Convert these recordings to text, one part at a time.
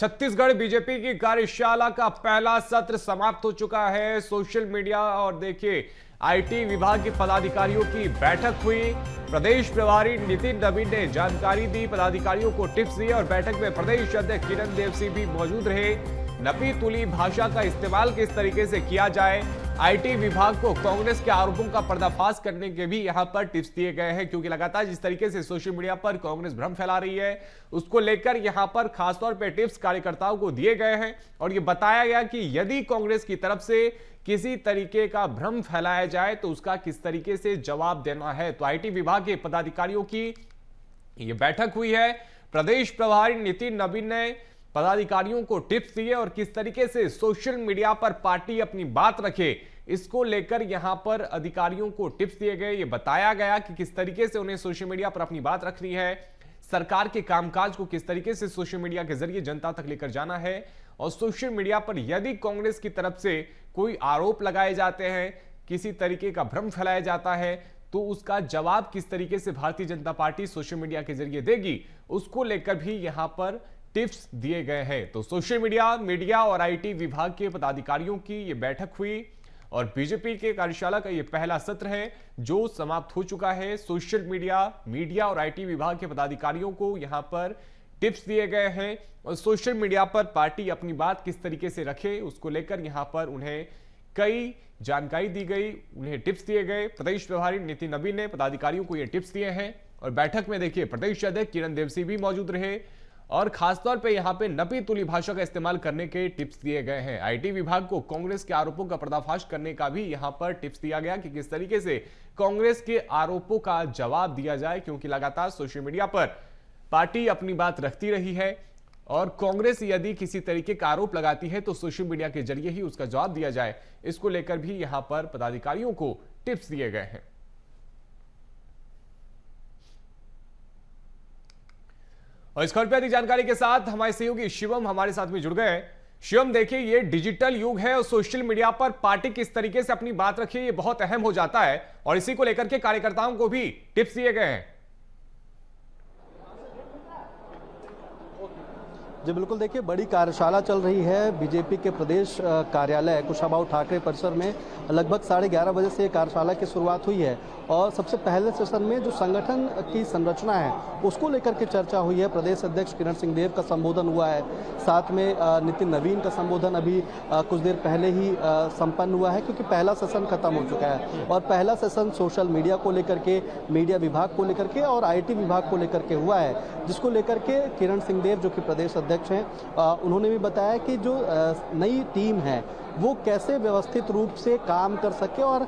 Chhattisgarh BJP की कार्यशाला का पहला सत्र समाप्त हो चुका है। सोशल मीडिया और देखिए आईटी विभाग के पदाधिकारियों की बैठक हुई। प्रदेश प्रभारी नितिन नवीन ने जानकारी दी, पदाधिकारियों को टिप्स दिए और बैठक में प्रदेश अध्यक्ष किरण देव सिंह भी मौजूद रहे। नपी तुली भाषा का इस्तेमाल किस तरीके से किया जाए, आईटी विभाग को कांग्रेस के आरोपों का पर्दाफाश करने के भी यहां पर टिप्स दिए गए हैं, क्योंकि लगातार जिस तरीके से सोशल मीडिया पर कांग्रेस भ्रम फैला रही है उसको लेकर यहां पर खासतौर पर टिप्स कार्यकर्ताओं को दिए गए हैं। और यह बताया गया कि यदि कांग्रेस की तरफ से किसी तरीके का भ्रम फैलाया जाए तो उसका किस तरीके से जवाब देना है। तो आईटी विभाग के पदाधिकारियों की यह बैठक हुई है। प्रदेश प्रभारी नितिन नवीन ने पदाधिकारियों को टिप्स दिए और किस तरीके से सोशल मीडिया पर पार्टी अपनी बात रखे, इसको लेकर यहां पर अधिकारियों को टिप्स दिए गए। ये बताया गया कि किस तरीके से उन्हें सोशल मीडिया पर अपनी बात रखनी है, सरकार के कामकाज को किस तरीके से सोशल मीडिया के जरिए जनता तक लेकर जाना है, और सोशल मीडिया पर यदि कांग्रेस की तरफ से कोई आरोप लगाए जाते हैं, किसी तरीके का भ्रम फैलाया जाता है, तो उसका जवाब किस तरीके से Bharatiya Janata party social media के जरिए देगी, उसको लेकर भी यहां पर टिप्स दिए गए हैं। तो सोशल मीडिया और आईटी विभाग के पदाधिकारियों की यह बैठक हुई और बीजेपी के कार्यशाला का यह पहला सत्र है जो समाप्त हो चुका है। सोशल मीडिया और आईटी विभाग के पदाधिकारियों को यहां पर टिप्स दिए गए हैं और सोशल मीडिया पर पार्टी अपनी बात किस तरीके से रखे उसको लेकर यहां पर उन्हें कई जानकारी दी गई, उन्हें टिप्स दिए गए। प्रदेश प्रभारी नितिन नवीन ने पदाधिकारियों को यह टिप्स दिए हैं और बैठक में देखिए प्रदेश अध्यक्ष किरण देव सिंह भी मौजूद रहे और खासतौर पे यहां पे नपी तुली भाषा का इस्तेमाल करने के टिप्स दिए गए हैं। आईटी विभाग को कांग्रेस के आरोपों का पर्दाफाश करने का भी यहां पर टिप्स दिया गया कि किस तरीके से कांग्रेस के आरोपों का जवाब दिया जाए, क्योंकि लगातार सोशल मीडिया पर पार्टी अपनी बात रखती रही है और कांग्रेस यदि किसी तरीके का आरोप लगाती है तो सोशल मीडिया के जरिए ही उसका जवाब दिया जाए, इसको लेकर भी यहां पर पदाधिकारियों को टिप्स दिए गए हैं। और इस खबर पर अधिक जानकारी के साथ हमारे सहयोगी शिवम हमारे साथ में जुड़ गए हैं। शिवम, देखिए ये डिजिटल युग है और सोशल मीडिया पर पार्टी किस तरीके से अपनी बात रखे ये बहुत अहम हो जाता है और इसी को लेकर के कार्यकर्ताओं को भी टिप्स दिए गए हैं। जी बिल्कुल, देखिए बड़ी कार्यशाला चल रही है बीजेपी के प्रदेश कार्यालय कुशाभाऊ ठाकरे परिसर में। लगभग 11:30 बजे से कार्यशाला की शुरुआत हुई है और सबसे पहले सेशन में जो संगठन की संरचना है उसको लेकर के चर्चा हुई है। प्रदेश अध्यक्ष किरण सिंह देव का संबोधन हुआ है, साथ में नितिन नवीन का संबोधन अभी कुछ देर पहले ही संपन्न हुआ है, क्योंकि पहला सेशन खत्म हो चुका है। और पहला सेशन सोशल मीडिया को लेकर के, मीडिया विभाग को लेकर के और आईटी विभाग को लेकर के हुआ है, जिसको लेकर के किरण सिंह देव जो कि प्रदेश अध्यक्ष हैं उन्होंने भी बताया कि जो नई टीम है वो कैसे व्यवस्थित रूप से काम कर सके और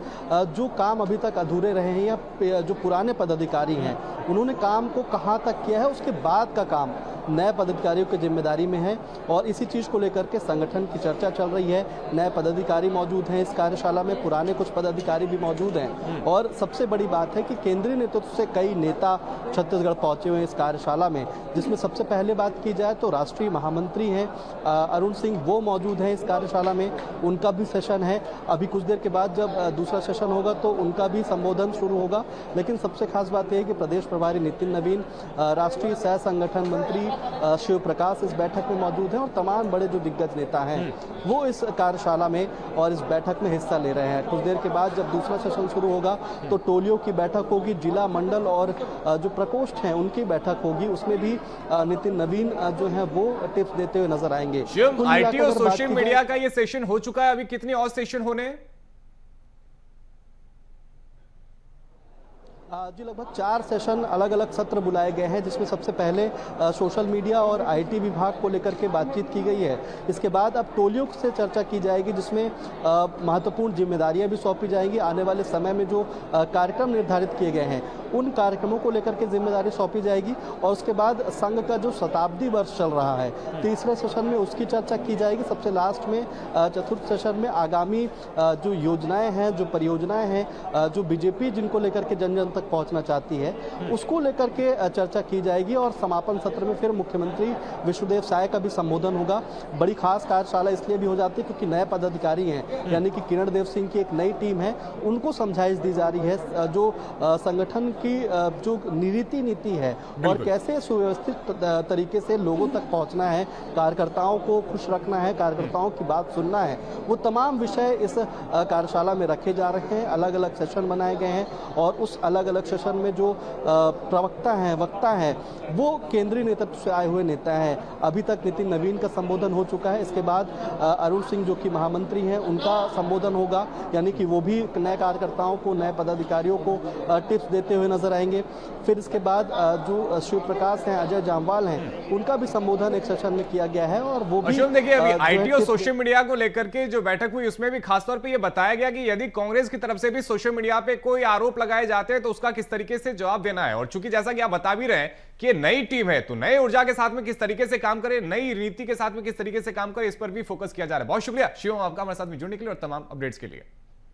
जो काम अभी तक अधूरे रहे हैं या जो पुराने पदाधिकारी हैं उन्होंने काम को कहां तक किया है, उसके बाद का काम नए पदाधिकारियों की जिम्मेदारी में है। और इसी चीज़ को लेकर के संगठन की चर्चा चल रही है। नए पदाधिकारी मौजूद हैं इस कार्यशाला में, पुराने कुछ पदाधिकारी भी मौजूद हैं और सबसे बड़ी बात है कि केंद्रीय नेतृत्व से कई नेता छत्तीसगढ़ पहुंचे हुए हैं इस कार्यशाला में, जिसमें सबसे पहले बात की जाए तो राष्ट्रीय महामंत्री हैं अरुण सिंह, वो मौजूद हैं इस कार्यशाला में, उनका भी सेशन है। अभी कुछ देर के बाद जब दूसरा सेशन होगा तो उनका भी संबोधन शुरू होगा। लेकिन सबसे खास बात यह है कि प्रदेश प्रभारी नितिन नवीन, राष्ट्रीय सह संगठन मंत्री शिव प्रकाश इस बैठक में मौजूद हैं और तमाम बड़े जो दिग्गज नेता हैं वो इस कार्यशाला में और इस बैठक में हिस्सा ले रहे हैं। कुछ देर के बाद जब दूसरा सेशन शुरू होगा तो टोलियों की बैठक होगी, जिला मंडल और जो प्रकोष्ठ हैं उनकी बैठक होगी, उसमें भी नितिन नवीन जो है वो टिप्स देते हुए नजर आएंगे। आईटी और सोशल मीडिया का ये सेशन हो चुका है, अभी कितने और सेशन होने? जी लगभग 4 सेशन अलग अलग सत्र बुलाए गए हैं, जिसमें सबसे पहले सोशल मीडिया और आईटी विभाग को लेकर के बातचीत की गई है। इसके बाद अब टोलियों से चर्चा की जाएगी, जिसमें महत्वपूर्ण जिम्मेदारियां भी सौंपी जाएंगी। आने वाले समय में जो कार्यक्रम निर्धारित किए गए हैं उन कार्यक्रमों को लेकर के जिम्मेदारी सौंपी जाएगी और उसके बाद संघ का जो शताब्दी वर्ष चल रहा है तीसरे सेशन में उसकी चर्चा की जाएगी। सबसे लास्ट में चतुर्थ सेशन में आगामी जो योजनाएं हैं, जो परियोजनाएं हैं, जो बीजेपी जिनको लेकर के जन जन तक तक पहुंचना चाहती है, उसको लेकर के चर्चा की जाएगी। और समापन सत्र में फिर मुख्यमंत्री विष्णुदेव साय का भी संबोधन होगा। बड़ी खास कार्यशाला इसलिए भी हो जाती है क्योंकि नए पदाधिकारी हैं, यानी कि किरण देव सिंह की एक नई टीम है, उनको समझाइश दी जा रही है जो संगठन की जो नीति है और कैसे सुव्यवस्थित तरीके से लोगों तक पहुंचना है, कार्यकर्ताओं को खुश रखना है, कार्यकर्ताओं की बात सुनना है, वो तमाम विषय इस कार्यशाला में रखे जा रहे हैं। अलग अलग सेशन बनाए गए हैं और उस अलग अलग सेशन में जो प्रवक्ता हैं, वक्ता हैं, वो केंद्रीय नेतृत्व से आए हुए नेता हैं। अभी तक नितिन नवीन का संबोधन हो चुका है, इसके बाद अरुण सिंह जो कि महामंत्री हैं उनका संबोधन होगा, यानी कि वो भी नए कार्यकर्ताओं को, नए पदाधिकारियों को टिप्स देते हुए नजर आएंगे। फिर इसके बाद जो शिव प्रकाश हैं, अजय जामवाल हैं, उनका भी संबोधन एक सेशन में किया गया है। और वो भी देखिए अभी आईटी और सोशल मीडिया को लेकर के जो बैठक हुई उसमें भी खासतौर पे ये बताया गया कि यदि कांग्रेस की तरफ से भी सोशल मीडिया पे कोई आरोप लगाए जाते हैं तो उसका किस तरीके से जवाब देना है। और चूंकि जैसा कि आप बता भी रहे हैं कि ये नई टीम है तो नए ऊर्जा के साथ में किस तरीके से काम करे, नई रीति के साथ में किस तरीके से काम करे, इस पर भी फोकस किया जा रहा है। बहुत शुक्रिया शिवम आपका हमारे साथ में जुड़ने के लिए और तमाम अपडेट्स के लिए।